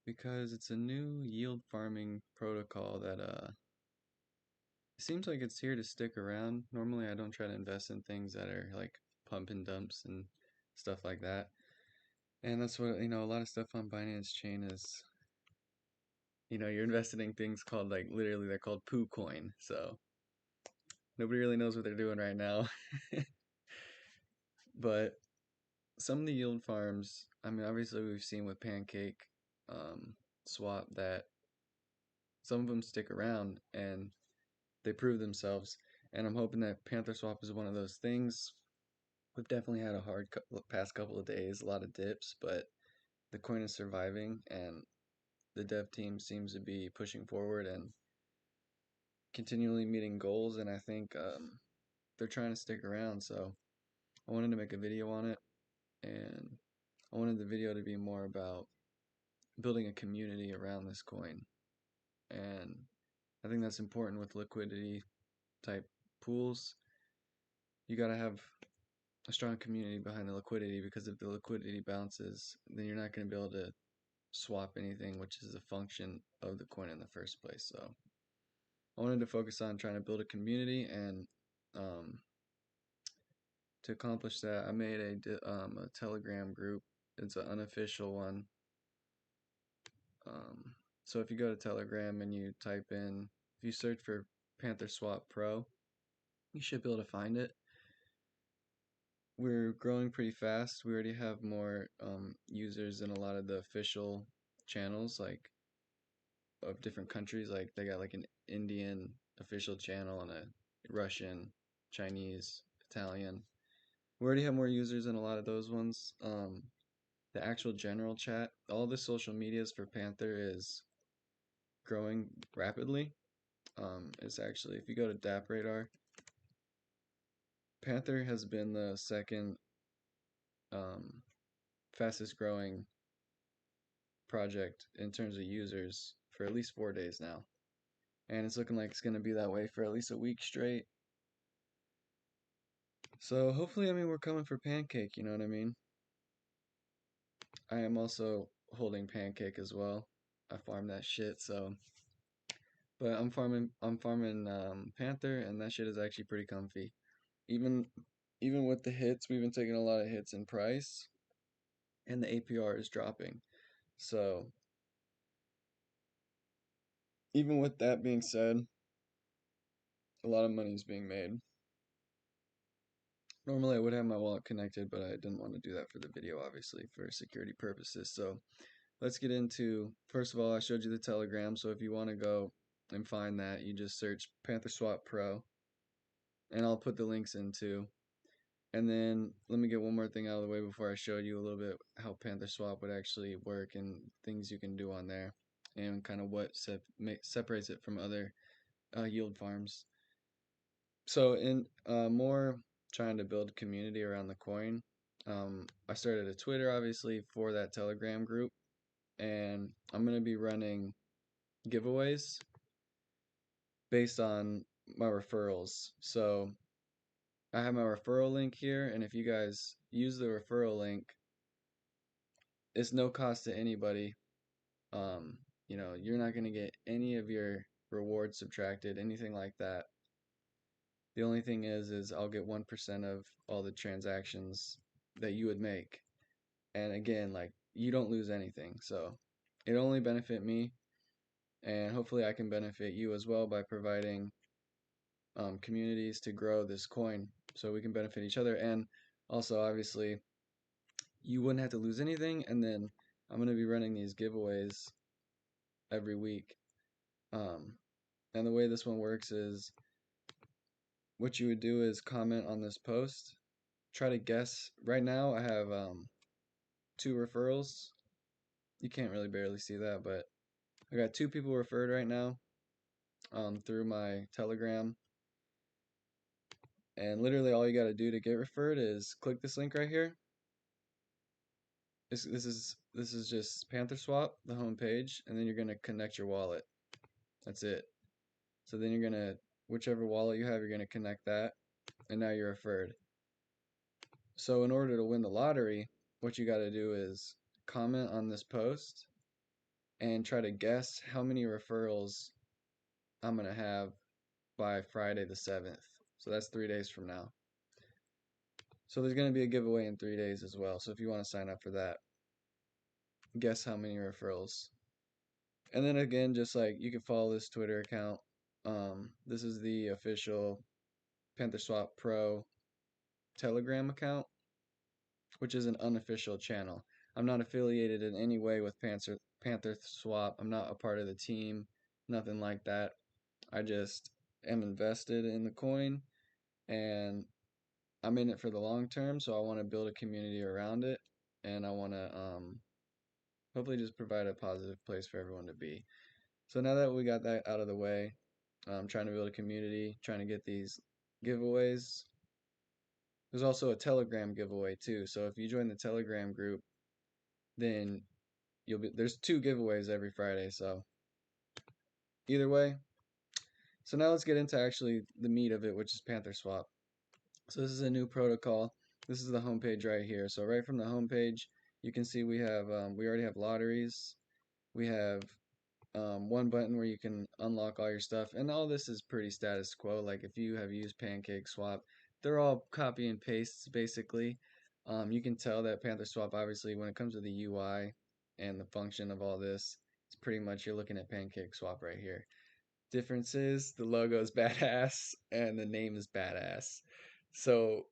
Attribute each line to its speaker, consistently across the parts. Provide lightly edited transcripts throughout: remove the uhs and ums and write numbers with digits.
Speaker 1: Because it's a new yield farming protocol that it seems like it's here to stick around. Normally I don't try to invest in things that are like pump and dumps and stuff like that. And that's what, a lot of stuff on Binance Chain is, you're investing in things called like literally they're called poo coin. So nobody really knows what they're doing right now. But some of the yield farms, I mean, obviously we've seen with Pancake um, Swap that some of them stick around and they prove themselves. And I'm hoping that PantherSwap is one of those things. We've definitely had a hard past couple of days, a lot of dips, but the coin is surviving, and the dev team seems to be pushing forward and continually meeting goals. And I think they're trying to stick around. So I wanted to make a video on it, and I wanted the video to be more about building a community around this coin. And I think that's important with liquidity type pools. You got to have a strong community behind the liquidity, because if the liquidity bounces, then you're not going to be able to swap anything, which is a function of the coin in the first place. So I wanted to focus on trying to build a community, and um, to accomplish that, I made a Telegram group. It's an unofficial one. Um, so if you go to Telegram and you type in, if you search for PantherSwap Pro, you should be able to find it. We're growing pretty fast. We already have more users than a lot of the official channels, like of different countries. Like they got like an Indian official channel and a Russian, Chinese, Italian. We already have more users than a lot of those ones. The actual general chat, all the social medias for Panther is growing rapidly. It's actually, if you go to DAP Radar, Panther has been the second um, fastest growing project in terms of users for at least 4 days now. And it's looking like it's going to be that way for at least a week straight. So hopefully, I mean, we're coming for Pancake, you know what I mean? I am also holding Pancake as well. I farm that shit, so. But I'm farming Panther, and that shit is actually pretty comfy. Even even with the hits, we've been taking a lot of hits in price, and the APR is dropping. So even with that being said, a lot of money is being made. Normally I would have my wallet connected, but I didn't want to do that for the video, obviously, for security purposes. So let's get into, first of all, I showed you the Telegram, so if you want to go and find that, you just search PantherSwap Pro, and I'll put the links in too. And then let me get one more thing out of the way before I show you a little bit how PantherSwap would actually work and things you can do on there, and kind of what separates it from other yield farms. So in more trying to build community around the coin, I started a Twitter obviously for that Telegram group, and I'm gonna be running giveaways based on my referrals. So I have my referral link here, and if you guys use the referral link, it's no cost to anybody. Um, you're not gonna get any of your rewards subtracted, anything like that. The only thing is I'll get 1% of all the transactions that you would make. And again, like you don't lose anything. So it only benefit me, and hopefully I can benefit you as well by providing communities to grow this coin so we can benefit each other. And also, obviously, you wouldn't have to lose anything. And then I'm going to be running these giveaways every week. Um, and the way this one works is what you would do is comment on this post, try to guess. Right now, I have 2 referrals. You can't really barely see that, but I got 2 people referred right now through my Telegram. And literally all you got to do to get referred is click this link right here. This is just PantherSwap, the home page, and then you're gonna connect your wallet. That's it. So then you're gonna, whichever wallet you have, you're gonna connect that, and now you're referred. So in order to win the lottery, what you got to do is comment on this post, and try to guess how many referrals I'm going to have by Friday the 7th. So that's 3 days from now. So there's going to be a giveaway in 3 days as well. So if you want to sign up for that, guess how many referrals. And then again, just like you can follow this Twitter account. This is the official PantherSwap Pro Telegram account, which is an unofficial channel. I'm not affiliated in any way with PantherSwap. I'm not a part of the team, nothing like that. I just am invested in the coin and I'm in it for the long term, so I want to build a community around it and I want to hopefully just provide a positive place for everyone to be. So now that we got that out of the way, I'm trying to build a community, trying to get these giveaways. There's also a Telegram giveaway too. So if you join the Telegram group, then there's 2 giveaways every Friday. So either way. So now let's get into actually the meat of it, which is PantherSwap. So this is a new protocol. This is the homepage right here. So right from the homepage, you can see we already have lotteries. We have one button where you can unlock all your stuff, and all this is pretty status quo. Like if you have used PancakeSwap, they're all copy and pastes basically. You can tell that PantherSwap, obviously, when it comes to the UI and the function of all this, it's pretty much you're looking at PancakeSwap right here. Difference is the logo is badass and the name is badass. So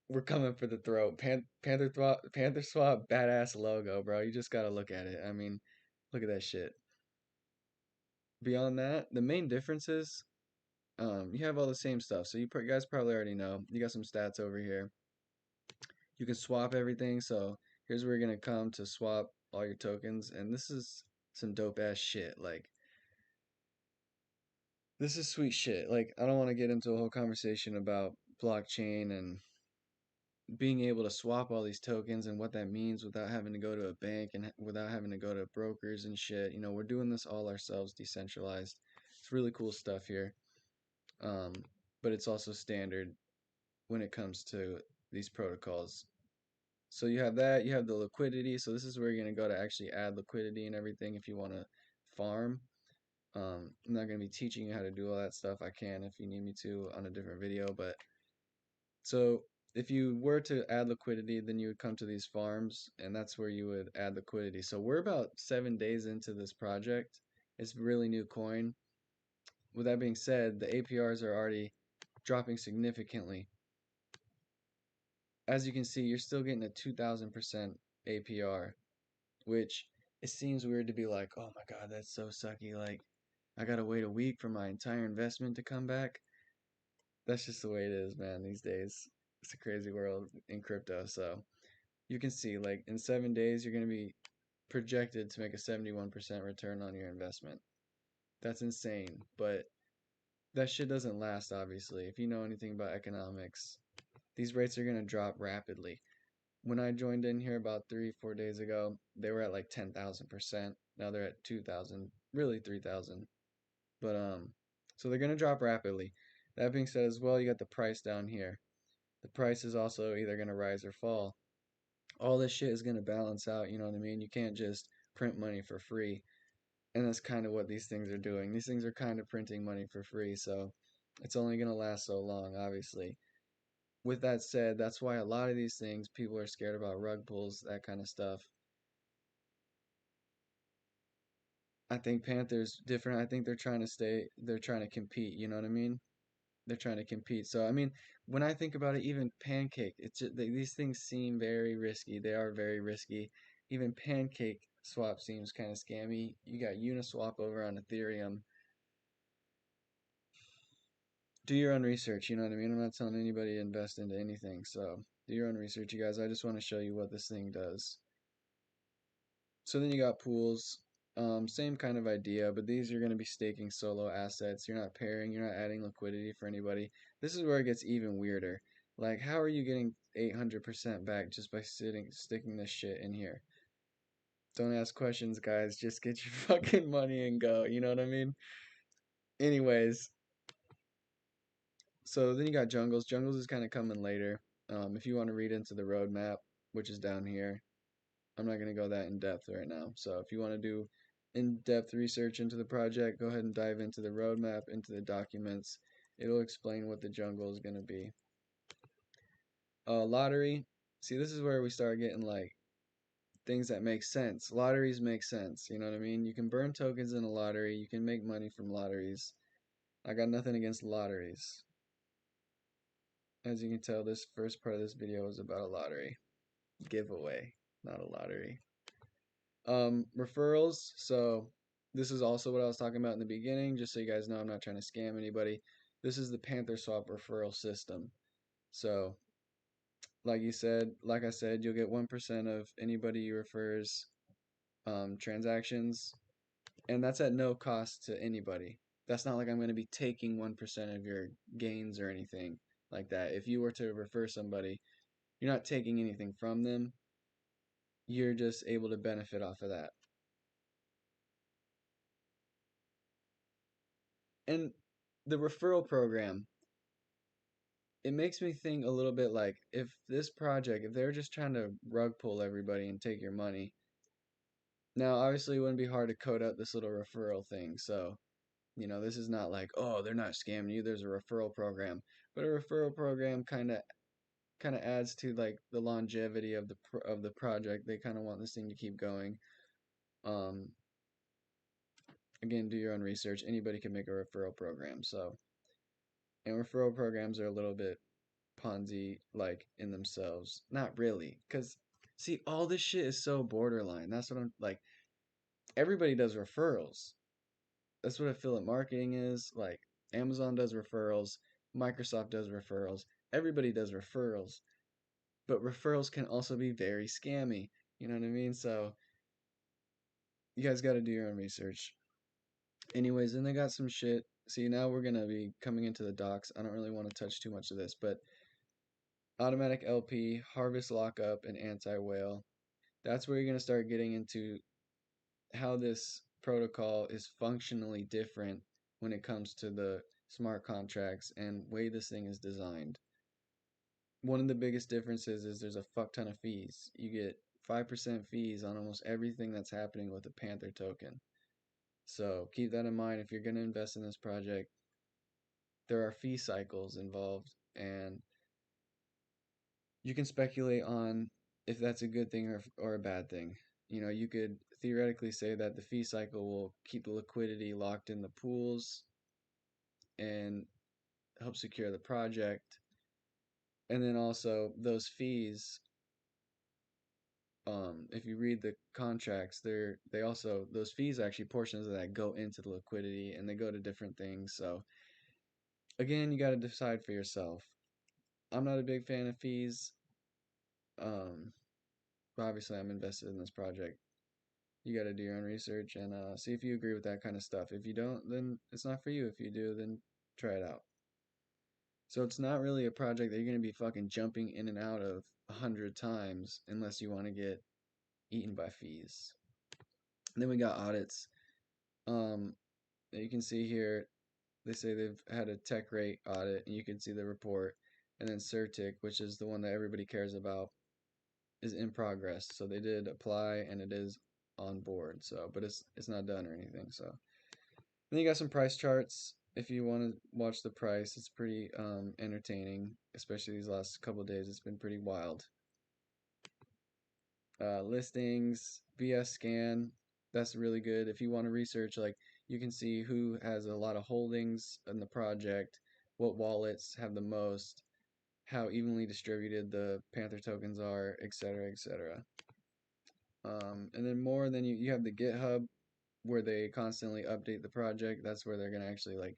Speaker 1: we're coming for the throat. PantherSwap, badass logo, bro. You just gotta look at it. I mean, look at that shit. Beyond that, the main difference is you have all the same stuff. So you guys probably already know. You got some stats over here. You can swap everything. So here's where you're gonna come to swap all your tokens, and this is some dope ass shit. Like this is sweet shit. Like I don't want to get into a whole conversation about blockchain and being able to swap all these tokens and what that means without having to go to a bank and without having to go to brokers and shit. You know, we're doing this all ourselves, decentralized. It's really cool stuff here. Um, but it's also standard when it comes to these protocols. So you have that, you have the liquidity. So this is where you're going to go to actually add liquidity and everything if you want to farm. I'm not going to be teaching you how to do all that stuff. I can if you need me to on a different video, but so if you were to add liquidity, then you would come to these farms, and that's where you would add liquidity. So we're about 7 days into this project. It's really new coin. With that being said, the APRs are already dropping significantly. As you can see, you're still getting a 2000% APR, which it seems weird to be like, oh my God, that's so sucky. Like, I gotta wait a week for my entire investment to come back. That's just the way it is, man, these days. It's a crazy world in crypto. So you can see, like, in 7 days, you're gonna be projected to make a 71% return on your investment. That's insane, but that shit doesn't last, obviously. If you know anything about economics, these rates are gonna drop rapidly. When I joined in here about 3, 4 days ago, they were at like 10,000%. Now they're at 2,000, really 3,000. But so they're gonna drop rapidly. That being said, as well, you got the price down here. The price is also either gonna rise or fall. All this shit is gonna balance out. You know what I mean? You can't just print money for free, and that's kind of what these things are doing. These things are kind of printing money for free, so it's only gonna last so long, obviously. With that said, that's why a lot of these things people are scared about rug pulls, that kind of stuff. I think Panthers different. I think they're trying to compete, you know what I mean? They're trying to compete. So I mean, when I think about it, even Pancake, it's just, these things seem very risky. They are very risky. Even Pancake swap seems kind of scammy. You got Uniswap over on Ethereum. Do your own research, you know what I mean? I'm not telling anybody to invest into anything. So do your own research, you guys. I just want to show you what this thing does. So then you got pools, same kind of idea, but these are going to be staking solo assets. You're not pairing, you're not adding liquidity for anybody. This is where it gets even weirder. Like, how are you getting 800% back just by sticking this shit in here? Don't ask questions, guys. Just get your fucking money and go. You know what I mean? Anyways, so then you got jungles. Jungles is kind of coming later. If you want to read into the roadmap, which is down here, I'm not going to go that in depth right now. So if you want to do in-depth research into the project, go ahead and dive into the roadmap, into the documents. It'll explain what the jungle is going to be. Lottery. See, this is where we start getting like things that make sense. Lotteries make sense. You know what I mean? You can burn tokens in a lottery. You can make money from lotteries. I got nothing against lotteries. As you can tell, this first part of this video is about a lottery giveaway, not a lottery. Referrals. So this is also what I was talking about in the beginning, just so you guys know I'm not trying to scam anybody. This is the PantherSwap referral system. So like I said, you'll get 1% of anybody you refers transactions, and that's at no cost to anybody. That's not like I'm going to be taking 1% of your gains or anything like that. If you were to refer somebody, you're not taking anything from them. You're just able to benefit off of that. And the referral program, it makes me think a little bit like if this project, if they're just trying to rug pull everybody and take your money. Now, obviously, it wouldn't be hard to code up this little referral thing. So, this is not like, oh, they're not scamming you. There's a referral program, but a referral program kind of adds to like the longevity of the project. They kind of want this thing to keep going. Um, Again, do your own research. Anybody can make a referral program. So, and referral programs are a little bit Ponzi like in themselves. Not really, because see, all this shit is so borderline. That's what I'm like. Everybody does referrals. That's what affiliate marketing is. Like Amazon does referrals, Microsoft does referrals, everybody does referrals. But referrals can also be very scammy. You know what I mean? So you guys got to do your own research. Anyways, then they got some shit. See, now we're gonna be coming into the docs. I don't really want to touch too much of this, but automatic LP, harvest lockup, and anti-whale. That's where you're gonna start getting into how this protocol is functionally different when it comes to the smart contracts and way this thing is designed. One of the biggest differences is there's a fuck ton of fees. You get 5% fees on almost everything that's happening with the Panther token. So keep that in mind if you're going to invest in this project. There are fee cycles involved, and you can speculate on if that's a good thing or a bad thing. You could theoretically say that the fee cycle will keep the liquidity locked in the pools and help secure the project. And then also those fees, if you read the contracts, they also those fees actually portions of that go into the liquidity and they go to different things. So again, you got to decide for yourself. I'm not a big fan of fees. Um, but obviously, I'm invested in this project. You got to do your own research and see if you agree with that kind of stuff. If you don't, then it's not for you. If you do, then try it out. So it's not really a project that you're going to be fucking jumping in and out of 100 times unless you want to get eaten by fees. And then we got audits. Um, you can see here, they say they've had a tech rate audit, and you can see the report. And then CerTic, which is the one that everybody cares about, is in progress. So they did apply, and it is on board. So, but it's not done or anything. So then you got some price charts. If you want to watch the price, it's pretty entertaining, especially these last couple of days. It's been pretty wild. Listings, VS scan, that's really good. If you want to research, like you can see who has a lot of holdings in the project, what wallets have the most, how evenly distributed the Panther tokens are, etc., etc. And then more than you have the GitHub where they constantly update the project. That's where they're gonna actually like,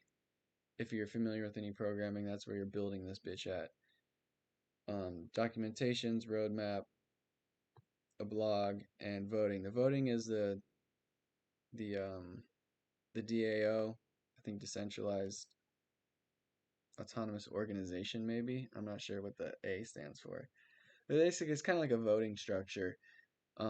Speaker 1: if you're familiar with any programming, that's where you're building this bitch at. Documentations, roadmap, a blog, and voting. The voting is the um, the DAO, I think decentralized autonomous organization maybe. I'm not sure what the A stands for. But basically, it's kind of like a voting structure. I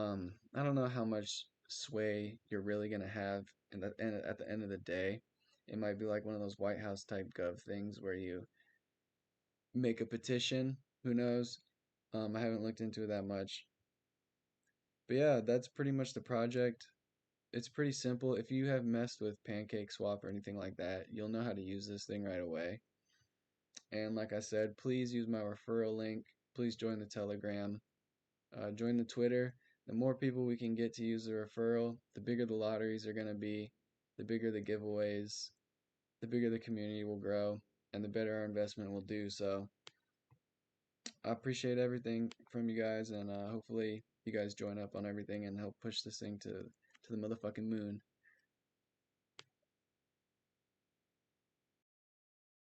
Speaker 1: don't know how much sway you're really gonna have at the end of the day. It might be like one of those White House type gov things where you make a petition. Who knows? I haven't looked into it that much. But yeah, that's pretty much the project. it's pretty simple. If you have messed with PancakeSwap or anything like that, you'll know how to use this thing right away. And like I said, please use my referral link. Please join the Telegram. Join the Twitter. The more people we can get to use the referral, the bigger the lotteries are going to be, the bigger the giveaways, the bigger the community will grow, and the better our investment will do. So I appreciate everything from you guys, and hopefully you guys join up on everything and help push this thing to the motherfucking moon.